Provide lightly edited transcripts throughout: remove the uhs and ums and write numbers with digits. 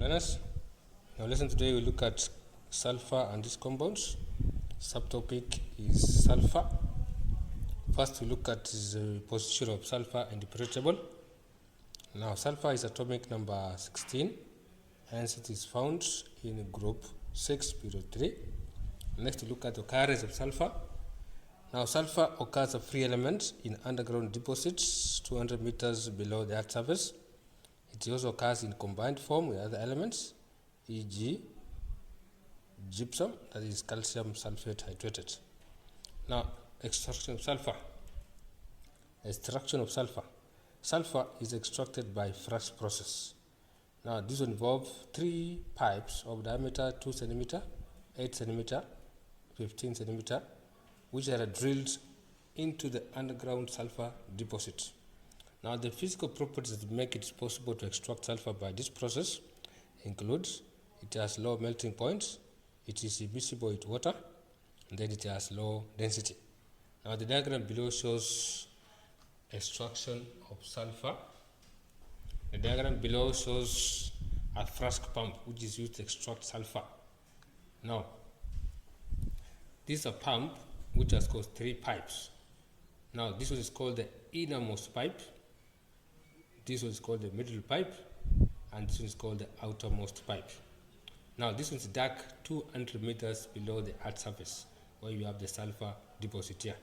learners. In our lesson today we look at sulfur and its compounds. Subtopic is sulfur. First we look at the position of sulfur in the periodic table. Now sulfur is atomic number 16, hence it is found in group 6 period 3. Next we look at the occurrence of sulfur. Now sulfur occurs as a free element in underground deposits 200 meters below the earth's surface. It also occurs in combined form with other elements, e.g. gypsum, that is calcium sulfate hydrated. Now, extraction of sulfur. Extraction of sulfur. Sulfur is extracted by Frasch process. Now, this will involve 3 pipes of diameter 2 cm, 8 cm, 15 cm, which are drilled into the underground sulfur deposit. Now, the physical properties that make it possible to extract sulfur by this process include it has low melting points, it is immiscible with water, and then it has low density. Now, the diagram below shows extraction of sulfur. The diagram below shows a Frasch pump which is used to extract sulfur. Now, this is a pump which has got 3 pipes. Now, this one is called the innermost pipe, this one is called the middle pipe, and this one is called the outermost pipe. Now, this one is dug 200 meters below the earth's surface, where you have the sulfur deposit here.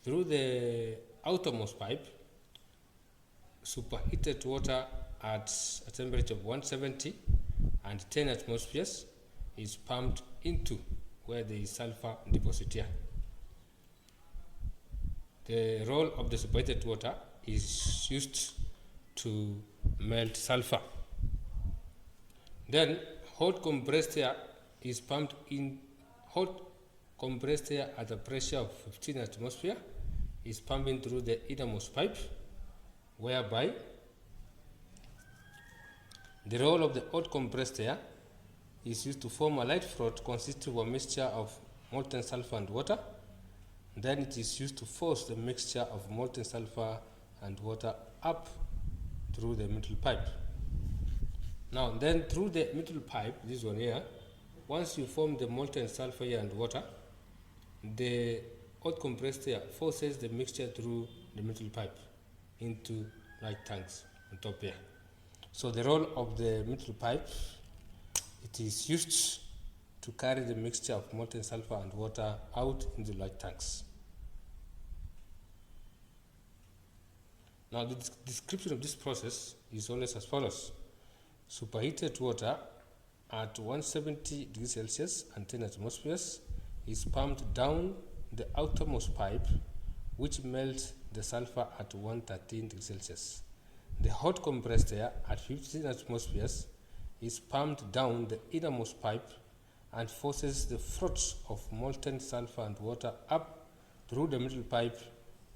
Through the outermost pipe, superheated water at a temperature of 170 and 10 atmospheres is pumped into where there is sulfur deposit here. The role of the superheated water is used to melt sulfur. Then hot compressed air is pumped in. Hot compressed air at a pressure of 15 atmosphere is pumping through the innermost pipe, whereby the role of the hot compressed air is used to form a light froth consisting of a mixture of molten sulfur and water. Then it is used to force the mixture of molten sulfur and water up through the middle pipe. Now, then through the middle pipe, this one here, once you form the molten sulfur here and water, the hot compressed air forces the mixture through the middle pipe into light tanks on top here. So the role of the middle pipe, it is used to carry the mixture of molten sulfur and water out into light tanks. Now, the description of this process is always as follows. Superheated water at 170 degrees Celsius and 10 atmospheres is pumped down the outermost pipe, which melts the sulfur at 113 degrees Celsius. The hot compressed air at 15 atmospheres is pumped down the innermost pipe and forces the froth of molten sulfur and water up through the middle pipe,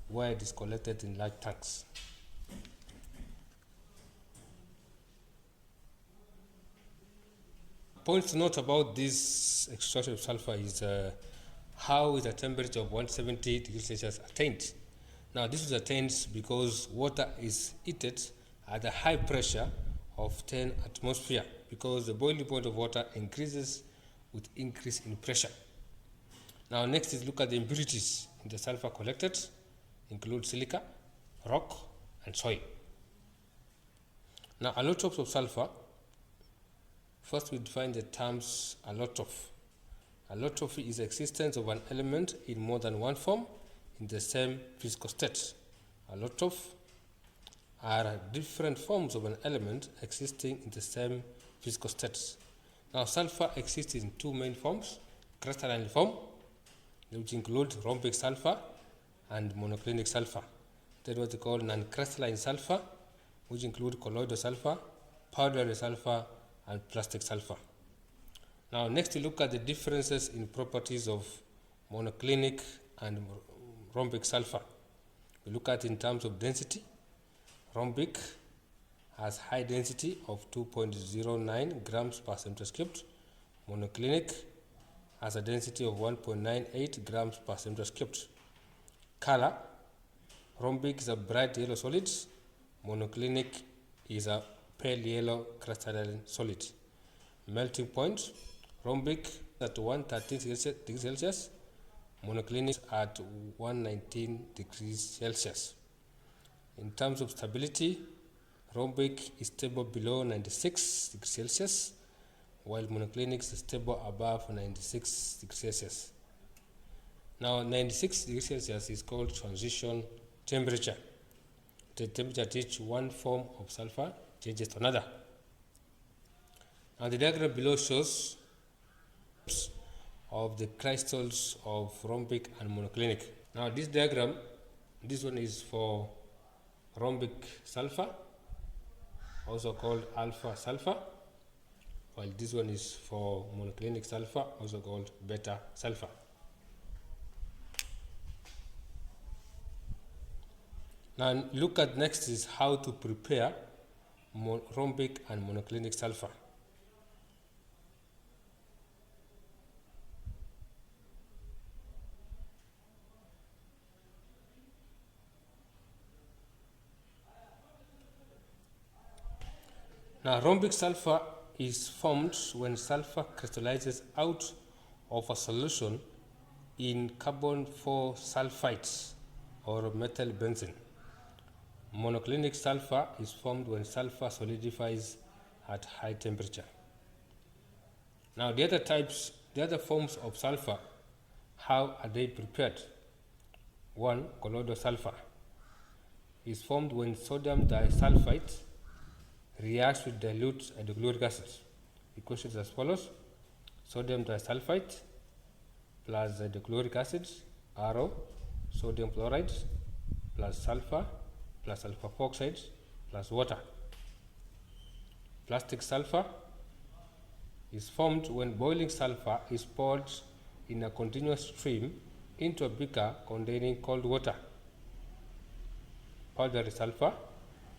where it is collected in light tanks. Points to note about this extraction of sulfur is how is a temperature of 170 degrees Celsius attained. Now, this is attained because water is heated at a high pressure of 10 atmosphere, because the boiling point of water increases with increase in pressure. Now, next is look at the impurities in the sulfur collected, include silica, rock, and soil. Now, allotropes of sulfur. First, we define the terms allotrope. Allotropy is the existence of an element in more than one form in the same physical state. Allotropes are different forms of an element existing in the same physical states. Now, sulfur exists in 2 main forms: crystalline form, which include rhombic sulfur, and monoclinic sulfur. That is what they call non-crystalline sulfur, which include colloidal sulfur, powdery sulfur, and plastic sulfur. Now, next we look at the differences in properties of monoclinic and rhombic sulfur. We look at in terms of density. Rhombic has high density of 2.09 grams per centimeter cubed. Monoclinic has a density of 1.98 grams per centimeter cubed. Color: rhombic is a bright yellow solid. Monoclinic is a pale yellow crystalline solid. melting point. Rhombic at 113 degrees Celsius, monoclinic at 119 degrees Celsius. In terms of stability, rhombic is stable below 96 degrees Celsius, while monoclinic is stable above 96 degrees Celsius. Now, 96 degrees Celsius is called transition temperature. The temperature at which one form of sulfur changes to another. Now, the diagram below shows of the crystals of rhombic and monoclinic. Now, this diagram, this one is for rhombic sulfur, also called alpha sulfur, while this one is for monoclinic sulfur, also called beta sulfur. Now look at next is how to prepare rhombic and monoclinic sulfur. Now rhombic sulfur is formed when sulfur crystallizes out of a solution in carbon 4 sulfides or metal benzene. Monoclinic sulfur is formed when sulfur solidifies at high temperature. Now the other forms of sulfur, how are they prepared? One, colloidal sulfur is formed when sodium disulfide reacts with dilute hydrochloric acid. Equations as follows: sodium disulfide plus hydrochloric acid, RO, sodium chloride plus sulfur plus alpha oxide plus water. Plastic sulfur is formed when boiling sulfur is poured in a continuous stream into a beaker containing cold water. Powdery sulfur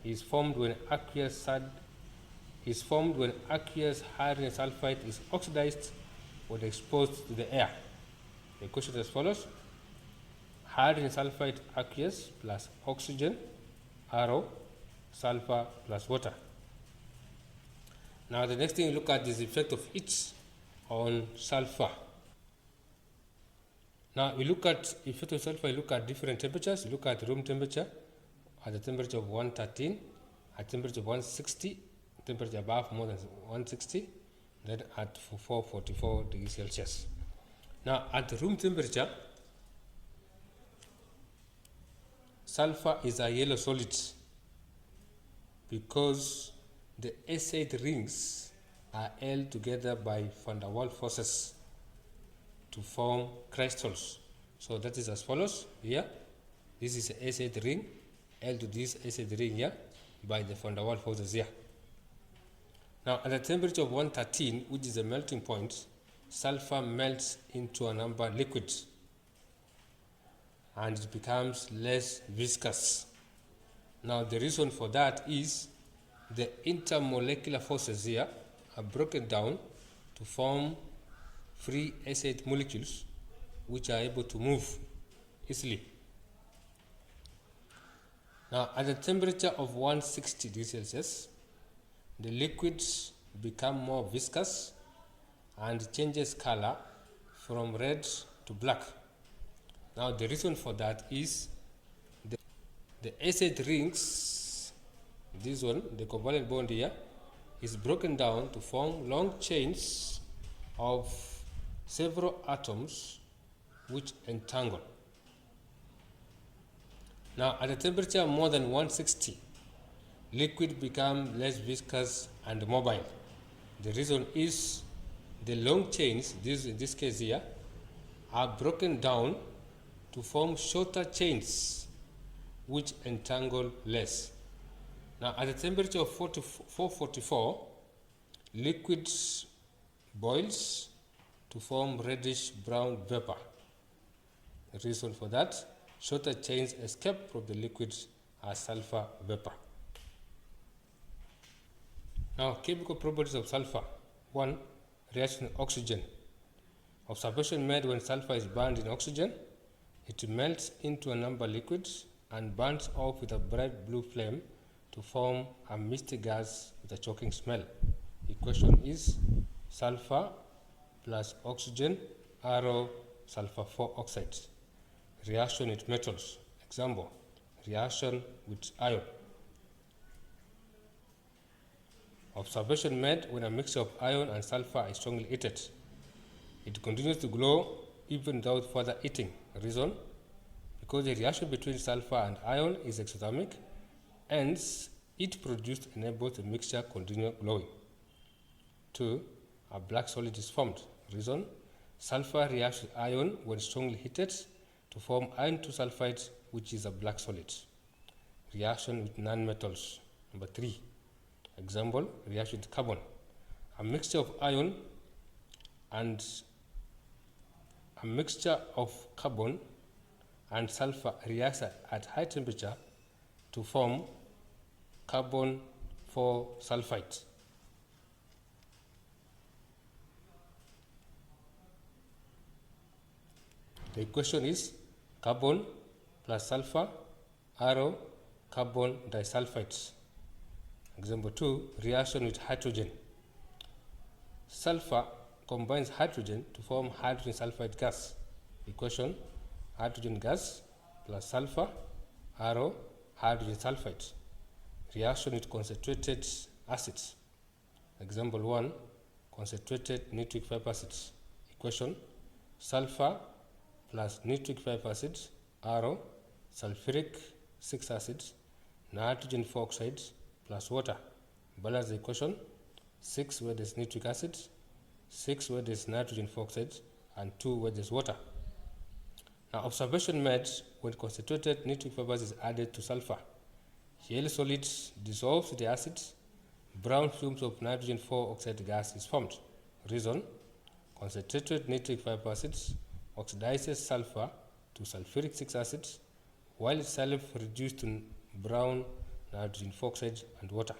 is formed when aqueous hydrogen sulfide is oxidized when exposed to the air. The equation is as follows: hydrogen sulfide aqueous plus oxygen, RO, sulfur plus water. Now the next thing you look at is the effect of heat on sulfur. Now you look at effect of sulfur, you look at different temperatures. You look at room temperature at the temperature of 113, at temperature of 160, temperature above more than 160, then at 444 degrees Celsius. Now at room temperature, sulfur is a yellow solid because the acid rings are held together by van der Waals forces to form crystals. So that is as follows here. This is an acid ring held to this acid ring here by the van der Waals forces here. Now at the temperature of 113, which is the melting point, sulfur melts into an amber liquid and it becomes less viscous. Now the reason for that is the intermolecular forces here are broken down to form free acid molecules which are able to move easily. Now at the temperature of 160 degrees Celsius, the liquids become more viscous and changes color from red to black. Now the reason for that is the acid rings, this one, the covalent bond here, is broken down to form long chains of several atoms which entangle. Now at a temperature more than 160, liquid become less viscous and mobile. The reason is the long chains, in this case here, are broken down to form shorter chains which entangle less. Now at a temperature of 444, liquid boils to form reddish brown vapor. The reason for that, shorter chains escape from the liquid as sulfur vapor. Now chemical properties of sulfur. 1. Reaction with oxygen. Observation made when sulfur is burned in oxygen, it melts into an amber liquid and burns off with a bright blue flame to form a misty gas with a choking smell. Equation is sulfur plus oxygen, arrow sulfur 4 oxide. Reaction with metals. Example, reaction with iron. Observation made when a mixture of iron and sulfur is strongly heated. It continues to glow even without further heating. Reason, because the reaction between sulfur and iron is exothermic, hence heat produced enables the mixture to continue glowing. 2. A black solid is formed. Reason, sulfur reacts with iron when strongly heated to form iron 2 sulfide, which is a black solid. Reaction with non-metals. Number 3. Example, reaction with carbon. A mixture of iron and carbon and sulfur reacts at high temperature to form carbon 4 sulfide. The equation is carbon plus sulfur, arrow carbon disulfide. Example 2, reaction with hydrogen. Sulfur combines hydrogen to form hydrogen sulfide gas. Equation, hydrogen gas plus sulfur, arrow hydrogen sulfide. Reaction with concentrated acids. Example 1, concentrated nitric 5 acid. Equation, sulfur plus nitric 5 acid, arrow sulfuric 6 acid, nitrogen 4 oxide plus water. Balance the equation, 6 where there is nitric acid, 6 where there is nitrogen 4 oxide, and 2 where there is water. Now, observation made when concentrated nitric 5 acid is added to sulfur. Yellow solid dissolves the acid, brown fumes of nitrogen 4 oxide gas is formed. Reason, concentrated nitric 5 acid oxidizes sulfur to sulfuric 6 acid, while itself reduced to brown nitrogen 4 oxide and water.